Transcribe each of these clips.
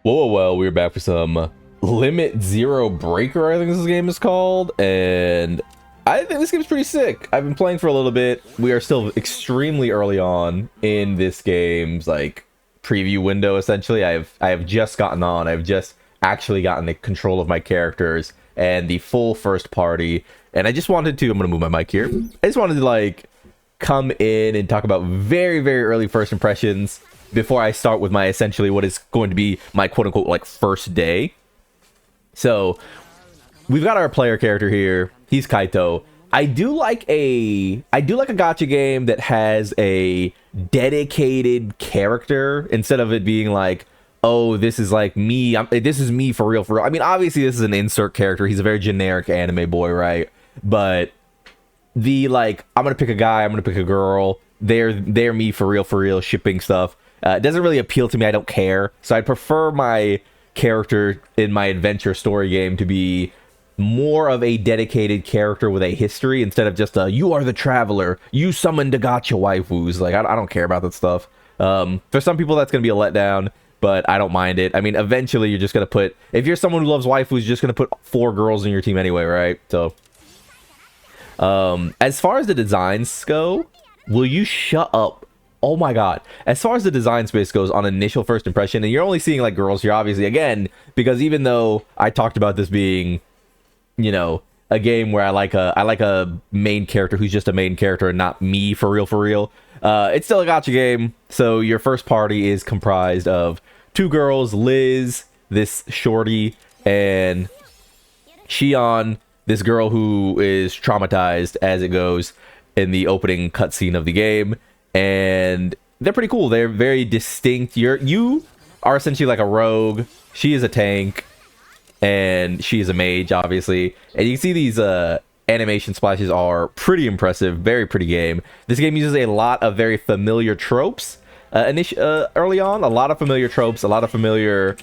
Well, we're back for some Limit Zero Breaker, I think this game is called, and I think this game's pretty sick. I've been playing for a little bit. We are still extremely early on in this game's like preview window. Essentially, I have just gotten on. I've just actually gotten the control of my characters and the full first party. And I just wanted to. I'm gonna move my mic here. I just wanted to like come in and talk about very early first impressions before I start with my essentially what is going to be my quote unquote like first day. So we've got our player character here. He's Kaito. I do like a gacha game that has a dedicated character instead of it being like, oh, this is like me. This is me for real. I mean, obviously this is an insert character. He's a very generic anime boy, right? But the like, I'm gonna pick a guy. I'm gonna pick a girl. They're me for real shipping stuff. It doesn't really appeal to me. I don't care. So I prefer my character in my adventure story game to be more of a dedicated character with a history instead of just a, you are the traveler, you summoned the gacha waifus. Like, I don't care about that stuff. For some people, that's going to be a letdown, but I don't mind it. I mean, eventually, you're just going to put, if you're someone who loves waifus, you're just going to put 4 girls in your team anyway, right? So, as far as the designs go, will you shut up? Oh my god. As far as the design space goes on initial first impression, and you're only seeing like girls here, obviously, again, because even though I talked about this being, you know, a game where I like a main character who's just a main character and not me for real, it's still a gacha game. So your first party is comprised of 2 girls, Liz, this shorty, and Shion, this girl who is traumatized as it goes in the opening cutscene of the game. And they're pretty cool. They're very distinct. You are essentially like a rogue. She is a tank. And she is a mage, obviously. And you can see these animation splashes are pretty impressive. Very pretty game. This game uses a lot of very familiar tropes. Early on, a lot of familiar tropes, a lot of familiar,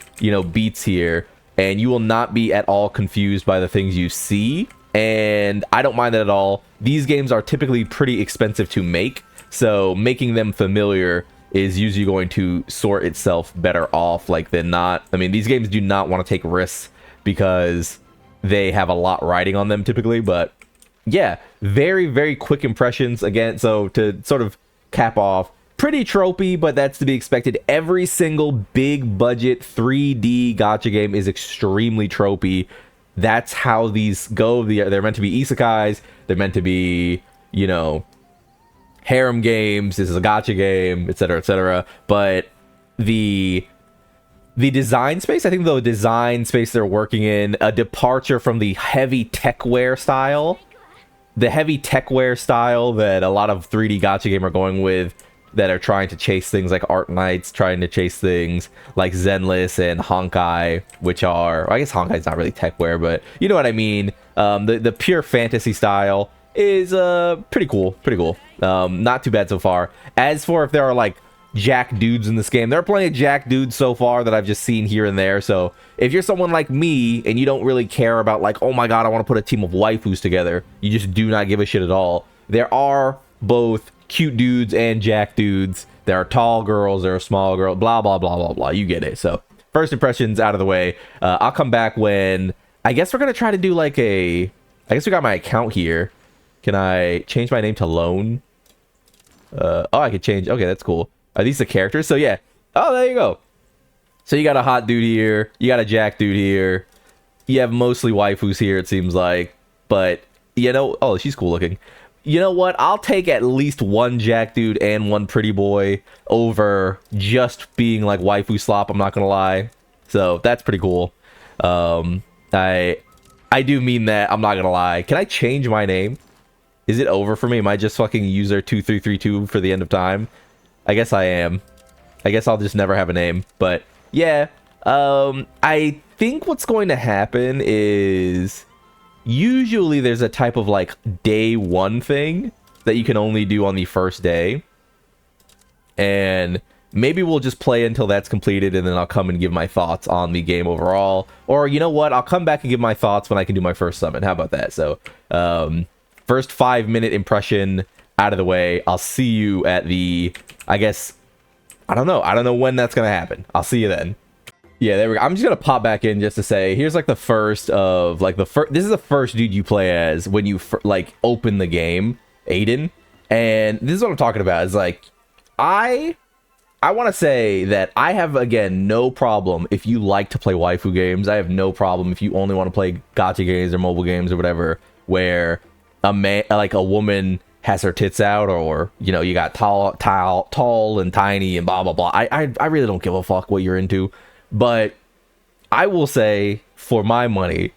beats here. And you will not be at all confused by the things you see. And I don't mind that at all. These games are typically pretty expensive to make. So making them familiar is usually going to sort itself better off than not. I mean, these games do not want to take risks because they have a lot riding on them typically. But yeah, very quick impressions. Again, so to sort of cap off, pretty tropey, but that's to be expected. Every single big budget 3D gacha game is extremely tropey. That's how these go. They're meant to be isekais. They're meant to be, harem games. This is a gacha game, etc. But the design space, I think the design space they're working in, a departure from the heavy techwear style. The heavy techwear style that a lot of 3D gacha game are going with, that are trying to chase things like Art Knights, trying to chase things like Zenless and Honkai, which are, I guess Honkai's not really techwear, but you know what I mean. The pure fantasy style is pretty cool. Not too bad so far. As for if there are like jack dudes in this game, there are plenty of jack dudes so far that I've just seen here and there. So if you're someone like me and you don't really care about like, oh my god, I want to put a team of waifus together, you just do not give a shit at all. There are both cute dudes and jack dudes. There are tall girls, there are small girls, blah blah blah. You get it. So first impressions out of the way. I'll come back when, I guess we're gonna try to do like I guess we got my account here. Can I change my name to Lone? Oh, I could change. Okay, that's cool. Are these the characters? So yeah. Oh, there you go. So you got a hot dude here. You got a jack dude here. You have mostly waifus here, it seems like. But, oh, she's cool looking. You know what? I'll take at least one jack dude and one pretty boy over just being like waifu slop, I'm not gonna lie. So that's pretty cool. I do mean that, I'm not gonna lie. Can I change my name? Is it over for me? Am I just fucking user 2332 for the end of time? I guess I am. I guess I'll just never have a name. But yeah, I think what's going to happen is usually there's a type of like day 1 thing that you can only do on the first day. And maybe we'll just play until that's completed, and then I'll come and give my thoughts on the game overall. Or you know what? I'll come back and give my thoughts when I can do my first summon. How about that? So, first 5-minute impression out of the way. I'll see you at the, I guess, I don't know when that's gonna happen. I'll see you then. Yeah, there we go. I'm just gonna pop back in just to say, here's like the first of like the first. This is the first dude you play as when you like open the game, Aiden. And this is what I'm talking about. Is like, I want to say that I have, again, no problem if you like to play waifu games. I have no problem if you only want to play gacha games or mobile games or whatever, where a man, like a woman, has her tits out, or you know, you got tall and tiny and blah blah blah. I really don't give a fuck what you're into, but I will say, for my money,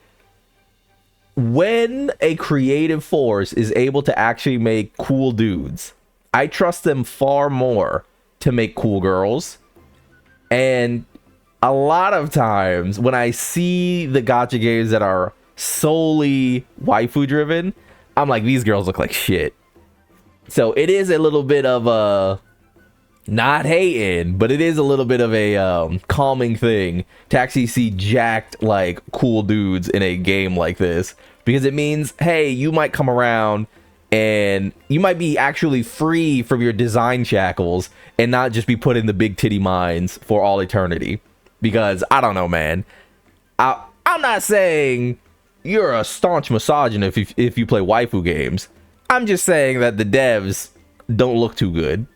when a creative force is able to actually make cool dudes, I trust them far more to make cool girls. And a lot of times when I see the gacha games that are solely waifu driven, I'm like, these girls look like shit. So it is a little bit of a, not hating, but it is a little bit of a calming thing to actually see jacked, like, cool dudes in a game like this, because it means, hey, you might come around and you might be actually free from your design shackles and not just be put in the big titty mines for all eternity. Because I don't know, man, I'm not saying you're a staunch misogynist if you play waifu games. I'm just saying that the devs don't look too good.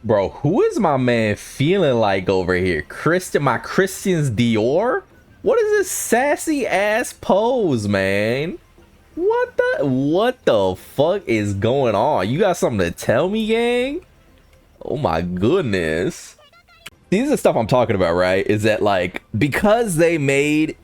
Bro, who is my man feeling like over here? My Cristian Dior? What is this sassy ass pose, man? What the fuck is going on? You got something to tell me, gang? Oh my goodness. This is the stuff I'm talking about, right? Is that, like, because they made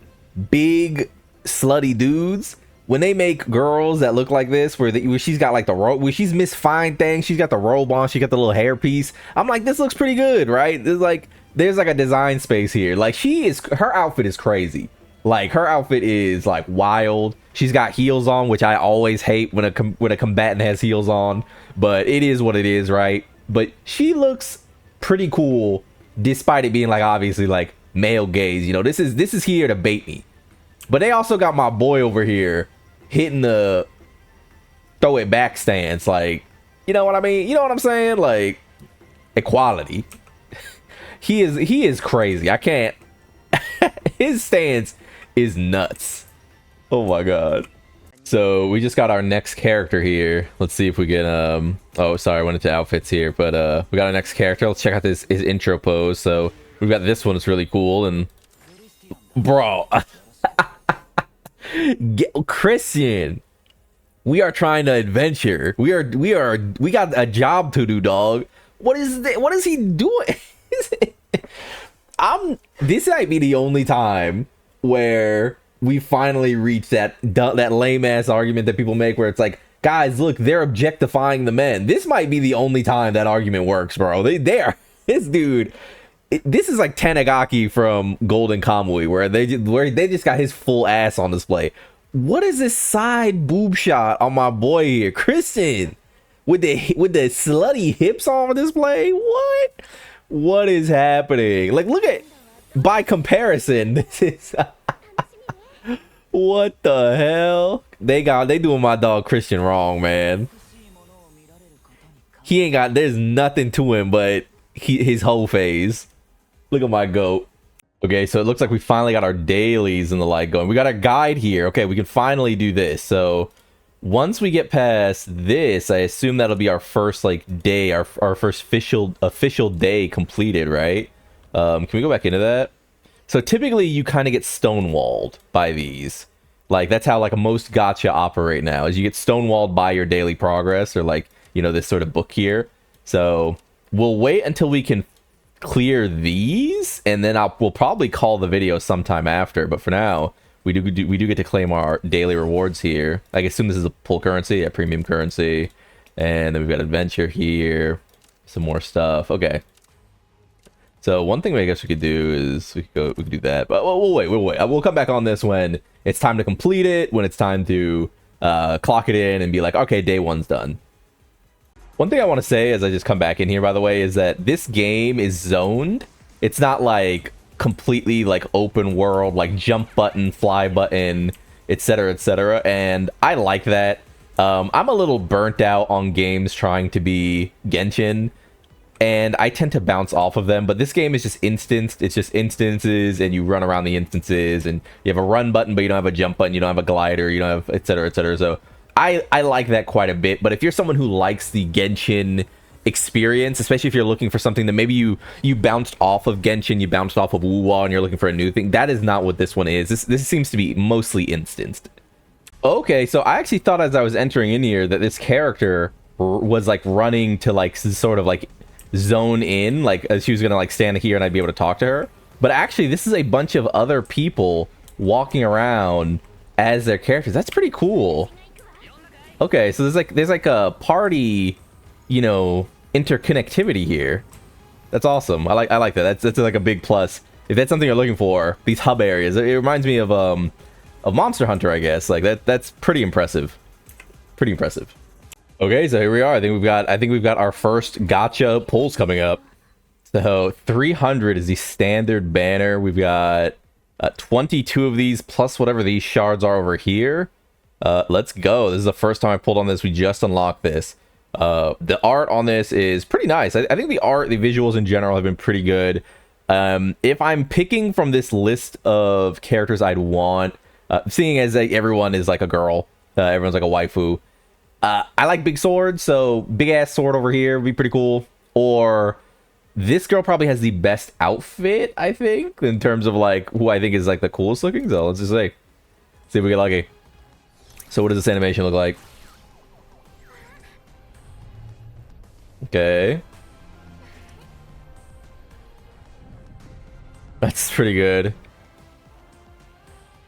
big slutty dudes, when they make girls that look like this, where she's got like the robe, where she's Miss Fine Thing, she's got the robe on, she got the little hair piece, I'm like, this looks pretty good, right? There's like a design space here. Like, her outfit is crazy. Like, her outfit is like wild. She's got heels on, which I always hate when a combatant has heels on, but it is what it is, right? But she looks pretty cool, despite it being like obviously like male gaze. You know, this is here to bait me. But they also got my boy over here hitting the throw it back stance, like, you know what I mean? You know what I'm saying? Like, equality. He is crazy. I can't. His stance is nuts. Oh my god. So we just got our next character here. Let's see if we get oh sorry, I went into outfits here, but we got our next character. Let's check out his intro pose. So we've got this one. It's really cool. And bro, Cristian, we are trying to adventure. We got a job to do, dog. What is he doing? This might be the only time where we finally reach that lame ass argument that people make, where it's like, guys, look, they're objectifying the men. This might be the only time that argument works, bro. They are, this dude. This is like Tanigaki from Golden Kamui, where they just got his full ass on display. What is this side boob shot on my boy here, Cristian, with the slutty hips on display? What is happening? Like, look at, by comparison, this is what the hell? They doing my dog Cristian wrong, man. He ain't got, there's nothing to him but his whole phase. Look at my goat. Okay, so it looks like we finally got our dailies and the like going. We got our guide here. Okay, we can finally do this. So once we get past this, I assume that'll be our first like day, our first official day completed, right? Can we go back into that? So typically you kind of get stonewalled by these. Like, that's how like most gacha operate now, is you get stonewalled by your daily progress, or like, you know, this sort of book here. So we'll wait until we can clear these, and then we'll probably call the video sometime after. But for now, we do get to claim our daily rewards here. I assume this is a pull currency, a premium currency, and then we've got adventure here, some more stuff. Okay. So one thing I guess we could do is we could do that, but we'll wait. We'll come back on this when it's time to complete it, when it's time to clock it in and be like, okay, day one's done. One thing I want to say as I just come back in here, by the way, is that this game is zoned. It's not like completely like open world, like jump button, fly button, etc., etc. And I like that. I'm a little burnt out on games trying to be Genshin, and I tend to bounce off of them, but this game is just instanced. It's just instances, and you run around the instances, and you have a run button, but you don't have a jump button, you don't have a glider, you don't have etc, etc. So I like that quite a bit. But if you're someone who likes the Genshin experience, especially if you're looking for something that maybe you bounced off of Genshin, you bounced off of Wuwa, and you're looking for a new thing, that is not what this one is. This seems to be mostly instanced. Okay, so I actually thought as I was entering in here that this character was like running to like sort of like zone in, like she was gonna like stand here and I'd be able to talk to her. But actually, this is a bunch of other people walking around as their characters. That's pretty cool. Okay, so there's like a party, you know, interconnectivity here. That's awesome. I like that. That's like a big plus. If that's something you're looking for, these hub areas. It reminds me of Monster Hunter, I guess. Like that's pretty impressive. Pretty impressive. Okay, so here we are. I think we've got our first gacha pulls coming up. So 300 is the standard banner. We've got 22 of these plus whatever these shards are over here. Let's go. This is the first time I pulled on this. We just unlocked this. The art on this is pretty nice. I think the art, the visuals in general have been pretty good. If I'm picking from this list of characters I'd want, seeing as everyone is like a girl, everyone's like a waifu. I like big swords, so big ass sword over here would be pretty cool. Or this girl probably has the best outfit, I think, in terms of like who I think is like the coolest looking. So let's just see if we get lucky. So what does this animation look like? Okay. That's pretty good.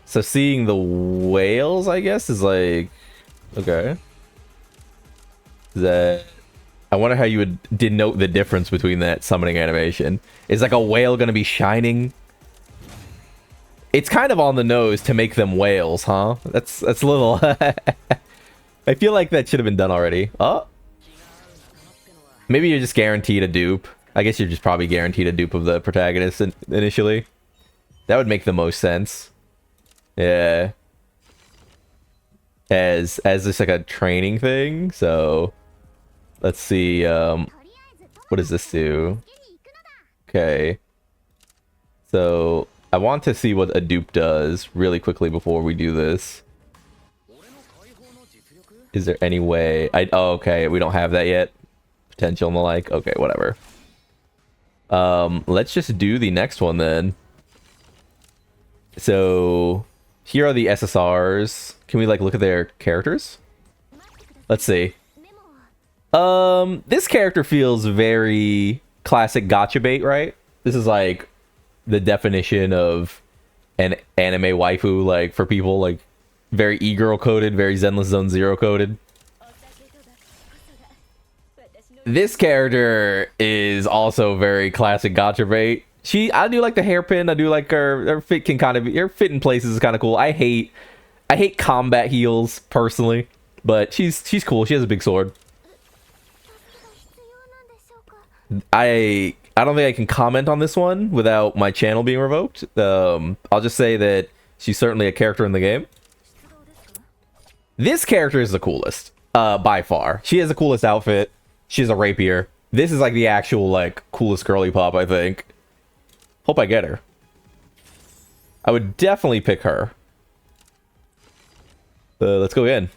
So seeing the whales, I guess, is like... Okay. That... I wonder how you would denote the difference between that summoning animation. Is like a whale gonna be shining? It's kind of on the nose to make them whales, huh? That's a little... I feel like that should have been done already. Oh! Maybe you're just guaranteed a dupe. I guess you're just probably guaranteed a dupe of the protagonist initially. That would make the most sense. Yeah. As just like a training thing. So let's see. What does this do? Okay. So I want to see what a dupe does really quickly before we do this. Is there any way? Oh, okay. We don't have that yet. Potential and the like. Okay, whatever. Let's just do the next one then. So here are the SSRs. Can we like look at their characters? Let's see. This character feels very classic gacha bait, right? This is like the definition of an anime waifu, like for people, like very e-girl coded, very Zenless Zone Zero coded. This character is also very classic gacha bait. I do like the hairpin. I do like her fit can kind of her fit in places is kind of cool. I hate combat heels personally, but she's cool. She has a big sword. I don't think I can comment on this one without my channel being revoked. I'll just say that she's certainly a character in the game. This character is the coolest, by far. She has the coolest outfit. She has a rapier. This is like the actual like coolest girly pop, I think. Hope I get her. I would definitely pick her. Let's go in.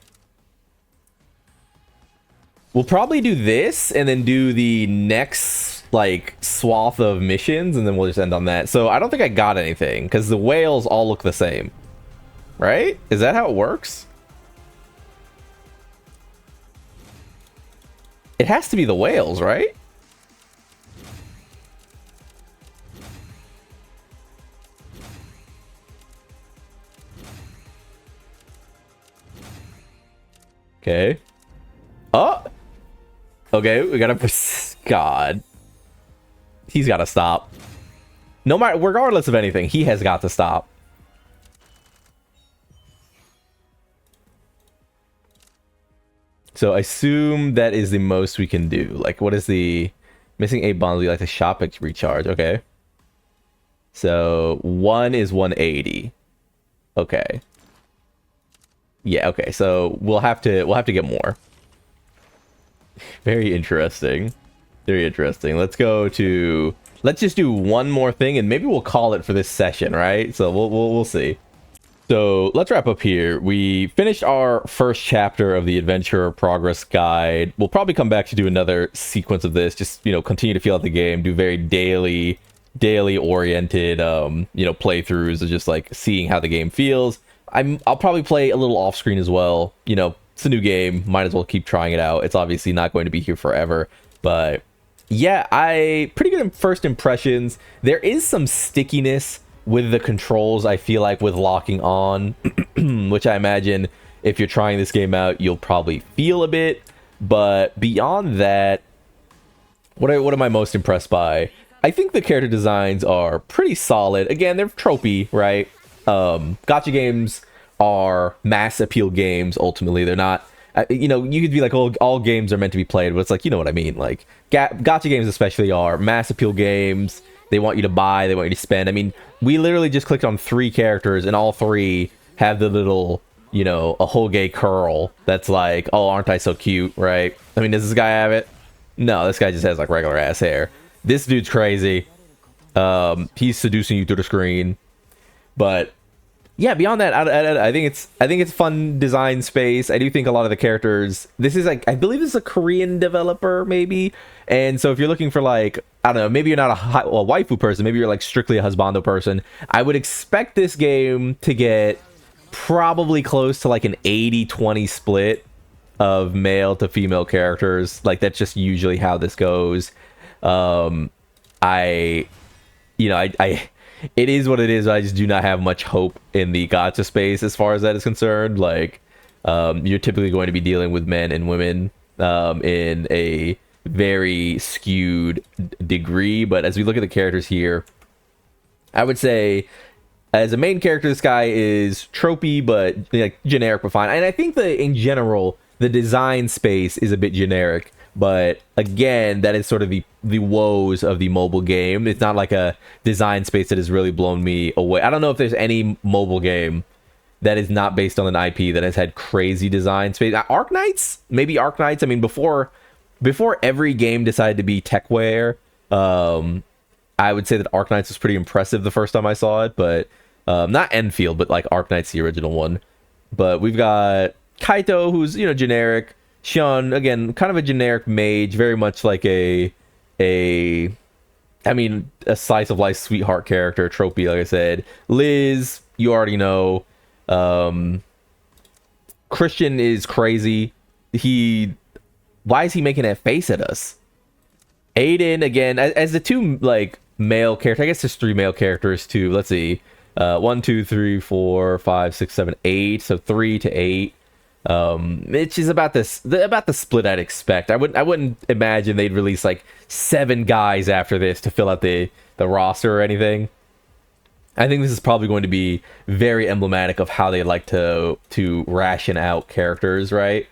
We'll probably do this and then do the next like swath of missions and then we'll just end on that. So I don't think I got anything because the whales all look the same. Right? Is that how it works? It has to be the whales, right? Okay. Oh! Okay, we gotta... God. He's gotta stop. No matter... Regardless of anything, he has got to stop. So I assume that is the most we can do. Like, what is the... Missing 8 bonds, we like to shop and recharge. Okay. So, 1 is 180. Okay. Yeah, okay. So, we'll have to get more. Very interesting. Very interesting. Let's just do one more thing, and maybe we'll call it for this session, right? So we'll see. So let's wrap up here. We finished our first chapter of the Adventure Progress Guide. We'll probably come back to do another sequence of this. Just, continue to feel out the game, do very daily oriented, playthroughs of just like seeing how the game feels. I'll probably play a little off screen as well. It's a new game. Might as well keep trying it out. It's obviously not going to be here forever, but yeah, pretty good first impressions. There is some stickiness with the controls, I feel like, with locking on, which I imagine if you're trying this game out, you'll probably feel a bit. But beyond that, what am I most impressed by? I think the character designs are pretty solid. Again, they're tropey, right? Gacha games are mass appeal games, ultimately. They're not, you could be like, all games are meant to be played, but it's like, you know what I mean? Like, gacha games especially are mass appeal games. They want you to buy, they want you to spend. I mean, we literally just clicked on 3 characters, and all 3 have the little, a whole gay curl that's like, oh, aren't I so cute, right? I mean, does this guy have it? No, this guy just has like regular ass hair. This dude's crazy. He's seducing you through the screen. But yeah, beyond that, I think it's fun design space. I do think a lot of the characters, this is like, I believe this is a Korean developer, maybe. And so if you're looking for like, I don't know, maybe you're not a waifu person, maybe you're like strictly a husbando person, I would expect this game to get probably close to like an 80-20 split of male to female characters. Like, that's just usually how this goes. It is what it is. I just do not have much hope in the gacha space as far as that is concerned. Like, you're typically going to be dealing with men and women in a very skewed degree. But as we look at the characters here, I would say as a main character, this guy is tropey, but like generic but fine. And I think that in general, the design space is a bit generic. But again, that is sort of the woes of the mobile game. It's not like a design space that has really blown me away. I don't know if there's any mobile game that is not based on an IP that has had crazy design space. Arknights? Maybe Arknights. I mean, before every game decided to be techwear, I would say that Arknights was pretty impressive the first time I saw it. But not Enfield, but like Arknights, the original one. But we've got Kaito, who's, generic. Shun, again, kind of a generic mage, very much like a slice of life sweetheart character, tropey, like I said. Liz, you already know. Christian is crazy. Why is he making that face at us? Aiden, again, as the 2 like male characters, I guess there's 3 male characters too. Let's see, 1, 2, 3, 4, 5, 6, 7, 8. So 3 to 8. Which is about the split I'd expect. I wouldn't imagine they'd release like 7 guys after this to fill out the roster or anything. I think this is probably going to be very emblematic of how they like to ration out characters, right?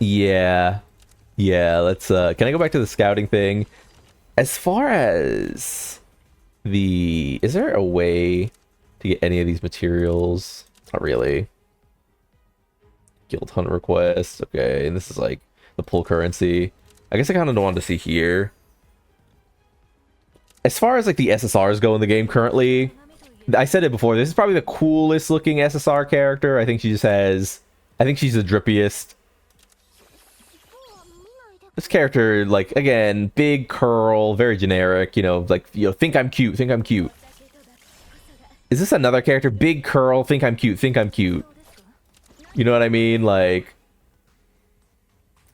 Yeah. Let's can I go back to the scouting thing? As far as is there a way to get any of these materials? Not really. Guild hunt request. Okay, and this is like the pull currency. I guess I kind of don't want to see here. As far as like the SSRs go in the game currently, I said it before, this is probably the coolest looking SSR character. I think she's the drippiest. This character, like, again, big curl, very generic, think I'm cute, think I'm cute. Is this another character? Big curl, think I'm cute, think I'm cute. You know what I mean? Like,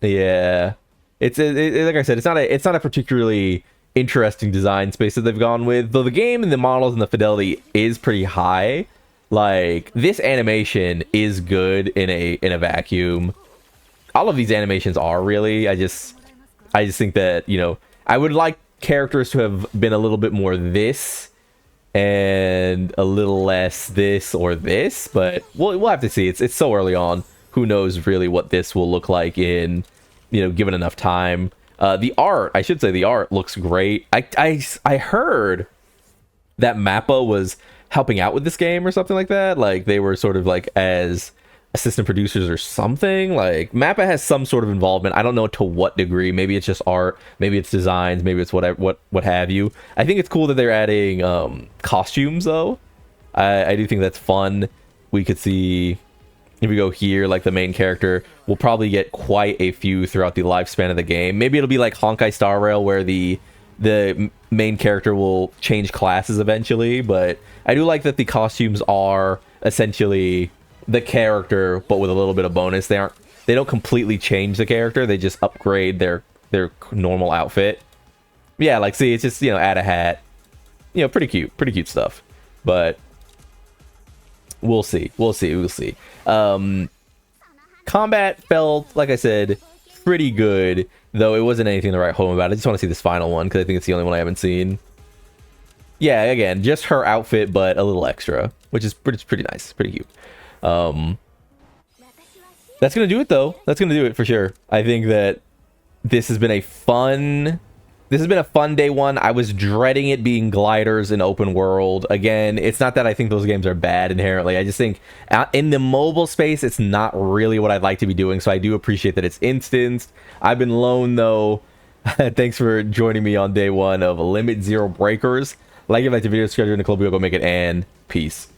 yeah. Like I said, it's not a particularly interesting design space that they've gone with. Though the game and the models and the fidelity is pretty high. Like, this animation is good in a vacuum. All of these animations are really. I just think that, I would like characters to have been a little bit more this and a little less this or this, but we'll have to see. It's so early on. Who knows really what this will look like in, given enough time. The art looks great. I heard that Mappa was helping out with this game or something like that. Like, they were sort of like as assistant producers or something. Like Mappa has some sort of involvement. I don't know to what degree. Maybe it's just art, maybe it's designs, maybe it's whatever, what have you. I think it's cool that they're adding costumes though. I do think that's fun. We could see, if we go here, like the main character, we'll probably get quite a few throughout the lifespan of the game. Maybe it'll be like Honkai Star Rail, where the main character will change classes eventually. But I do like that the costumes are essentially the character, but with a little bit of bonus. They don't completely change the character. They just upgrade their normal outfit. Yeah, like see, it's just, you know, add a hat. You know, pretty cute stuff. But we'll see. Combat felt, like I said, pretty good, though it wasn't anything to write home about. I just want to see this final one because I think it's the only one I haven't seen. Yeah, again, just her outfit, but a little extra, which is pretty nice, pretty cute. That's gonna do it, though. That's gonna do it for sure. I think that this has been a fun day one. I was dreading it being gliders in open world. Again, it's not that I think those games are bad inherently. I just think in the mobile space, it's not really what I'd like to be doing. So I do appreciate that it's instanced. I've been lone though. Thanks for joining me on day one of Limit Zero Breakers. Like if you like the video, subscribe to the club, we'll go make it, and peace.